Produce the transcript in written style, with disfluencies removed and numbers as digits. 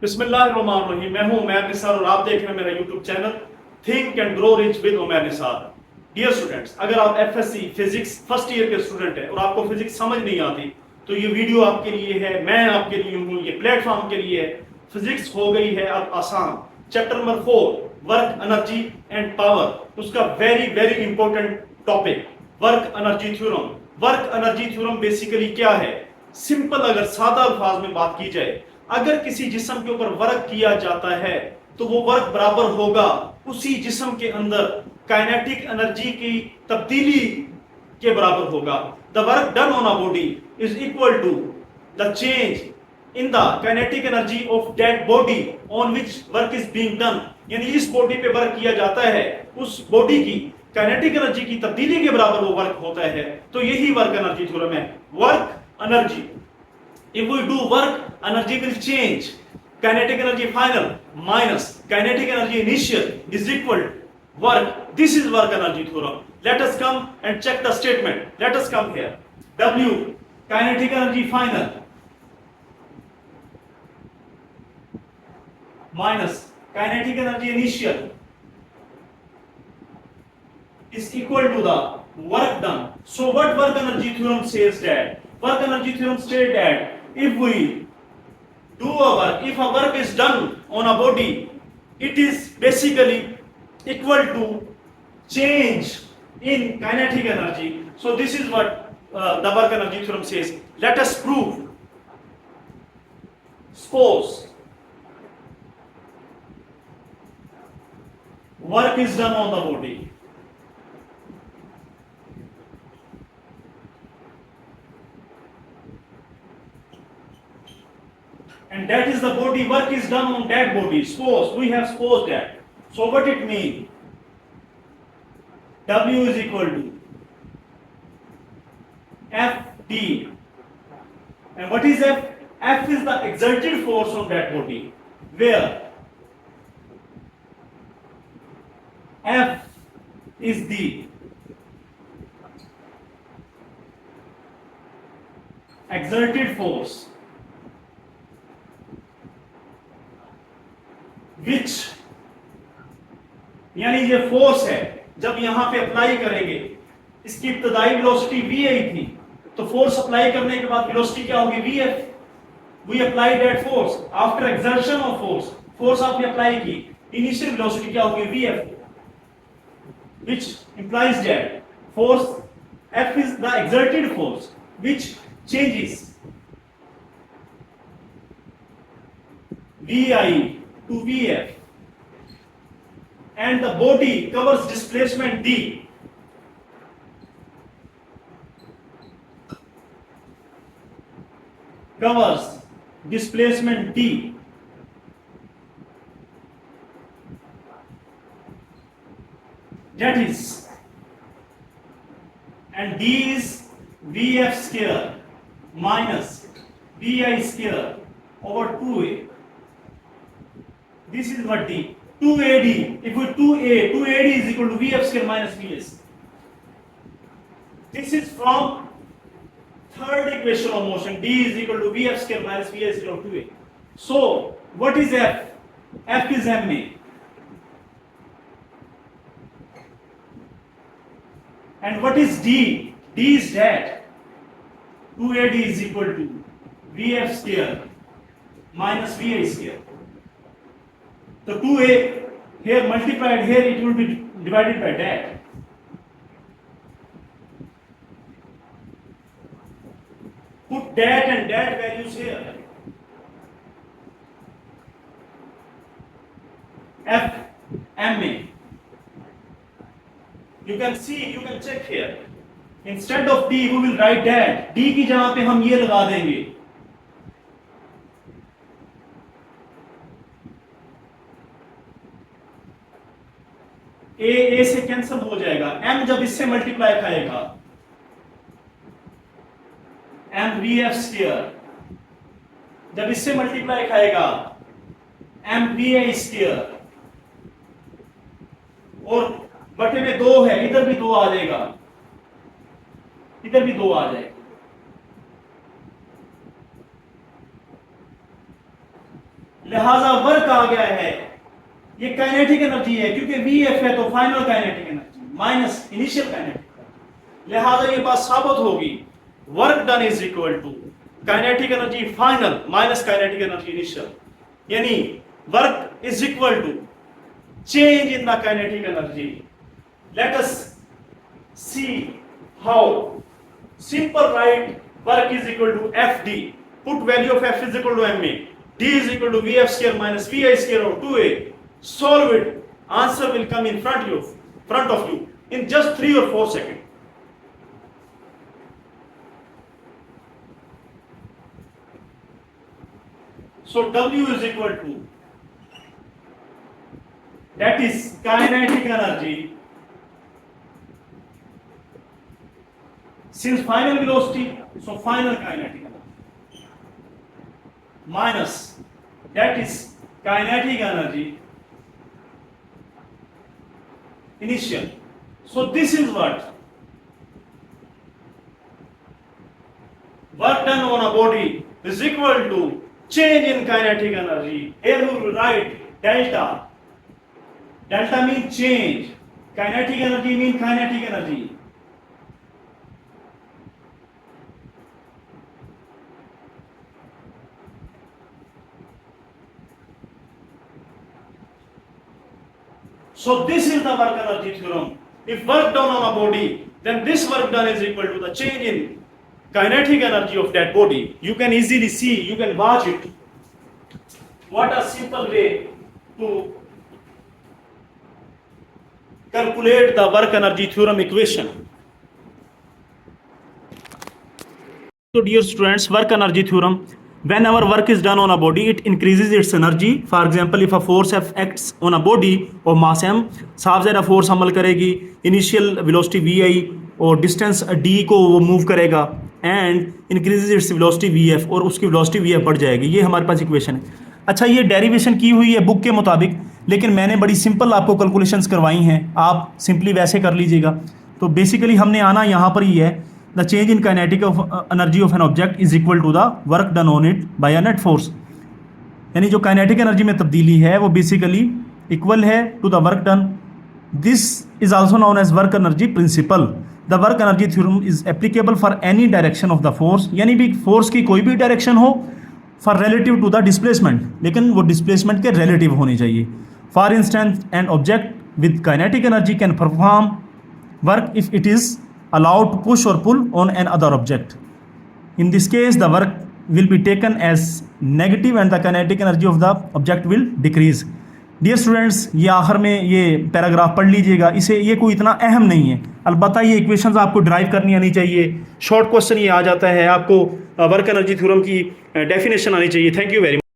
बिस्मिल्लाहिर्रहमानिर्रहीम। मैं हूं उमैर निसार और आप देख रहे हैं मेरा YouTube channel think and grow rich with Umair Nisar. Dear students, अगर आप एफएससी फिजिक्स फर्स्ट ईयर के स्टूडेंट हैं और आपको फिजिक्स समझ नहीं आती तो ये वीडियो आपके लिए है, मैं आपके लिए हूँ, ये प्लेटफॉर्म के लिए है। फिजिक्स हो गई है अब आसान। Chapter number 4 work energy and power, उसका very very important topic work energy theorem. Work energy theorem basically क्या है? सिंपल अगर सादा अल्फाज में बात की जाए, अगर किसी जिस्म के ऊपर वर्क किया जाता है तो वो वर्क बराबर होगा उसी जिस्म के अंदर काइनेटिक एनर्जी की तब्दीली के बराबर होगा। The work done on a body is equal to the change in the kinetic energy of that body on which work is being done. यानी इस बॉडी पे वर्क किया जाता है, उस बॉडी की काइनेटिक एनर्जी की तब्दीली के बराबर वो वर्क होता है। तो यही वर्क एनर्जी थ्योरम है। Work energy, if we do work, energy will change. Kinetic energy final minus kinetic energy initial is equal to work. This is work energy theorem. Let us come and check the statement. Let us come here. W, kinetic energy final minus kinetic energy initial is equal to the work done. So what work energy theorem says that? Work energy theorem states that if we do a work, if a work is done on a body, it is basically equal to change in kinetic energy. So this is what the work energy theorem says. Let us prove. Suppose work is done on the body. And that is the body, work is done on that body. Suppose, we have supposed that. So what it means? W is equal to Fd. And what is F? F is the exerted force on that body. Where F is the exerted force which, यानी ये force है जब यहां पे apply करेंगे, इसकी इब्तदाई velocity v आई थी, तो फोर्स अप्लाई करने के बाद वेलोसिटी क्या होगी? vf। We apply that force after exertion of force, force आपने अप्लाई की, इनिशियल वेलोसिटी क्या होगी? vf, which implies that force F is the exerted force which changes Vi to Vf, and the body covers displacement D. Covers displacement D. That is, and D is Vf square minus Vi square over 2a. This is what D. 2AD. If we 2AD is equal to Vf square minus Vs. This is from third equation of motion. D is equal to Vf square minus Vs is equal to 2A. So, what is F? F is ma. And what is D? D is that 2AD is equal to Vf square minus Vi square. So 2A here multiplied here, it will be divided by that. Put that and that values here. F ma. You can see, you can check here. Instead of D, we will write that. D की जगह पे हम ये लगा देंगे. A से cancel हो जाएगा. M जब इससे मल्टीप्लाई खाएगा, M Vf स्क्वायर जब इससे मल्टीप्लाई खाएगा, M Vi स्क्वायर, और बटे में 2 है, इधर भी 2 आ जाएगा, इधर भी 2 आ जाएगा. लिहाजा वर्क आ गया है, ये काइनेटिक एनर्जी है क्योंकि VF है तो final kinetic energy minus initial kinetic. लिहाजा ये बात साबित होगी work done is equal to kinetic energy final minus kinetic energy initial, यानी work is equal to change in the kinetic energy. Let us see how. Simple, right? Work is equal to FD. Put value of F is equal to MA. D is equal to VF square minus VI square over 2A. Solve it. Answer will come in front of you in just 3 or 4 seconds. So W is equal to, that is kinetic energy, since final velocity, so final kinetic energy, minus, that is kinetic energy initial. So this is what work done on a body is equal to change in kinetic energy. Here we will write delta. Delta means change. Kinetic energy means kinetic energy. So this is the work energy theorem. If work done on a body, then this work done is equal to the change in kinetic energy of that body. You can easily see, you can watch it. What a simple way to calculate the work energy theorem equation. So dear students, work energy theorem, whenever work is done on a body, it increases its energy. For example, if a force F acts on a body of mass m, साफ ज़्यादा force अमल करेगी, initial velocity VI और distance D को वो move करेगा and increases its velocity VF और उसकी velocity VF बढ़ जाएगी। ये हमारे पास इक्वेशन है। अच्छा, ये डेरिवेशन की हुई है बुक के मुताबिक, लेकिन मैंने बड़ी सिंपल आपको कैलकुलेशंस करवाई हैं, आप सिंपली वैसे कर लीजिएगा। तो बेसिकली हमने आना यहाँ पर ही है, the change in kinetic energy of an object is equal to the work done on it by a net force, यानी जो काइनेटिक एनर्जी में तब्दीली है वो बेसिकली इक्वल है to the work done. This is also known as work energy principle. The work energy theorem is applicable for any direction of the force, यानी भी force की कोई भी डायरेक्शन हो for relative to the displacement, लेकिन वो displacement के relative होनी चाहिए। For instance an object with kinetic energy can perform work if it is allowed to push or pull on an other object. In this case, the work will be taken as negative and the kinetic energy of the object will decrease. Dear students, ये आखिर में ये paragraph पढ़ लीजिएगा, इसे ये कोई इतना अहम नहीं है, अलबत्ता ये इक्वेशंस आपको ड्राइव करनी आनी चाहिए। शॉर्ट क्वेश्चन ये आ जाता है, आपको वर्क एनर्जी थ्योरम की डेफिनेशन आनी चाहिए। Thank you very much.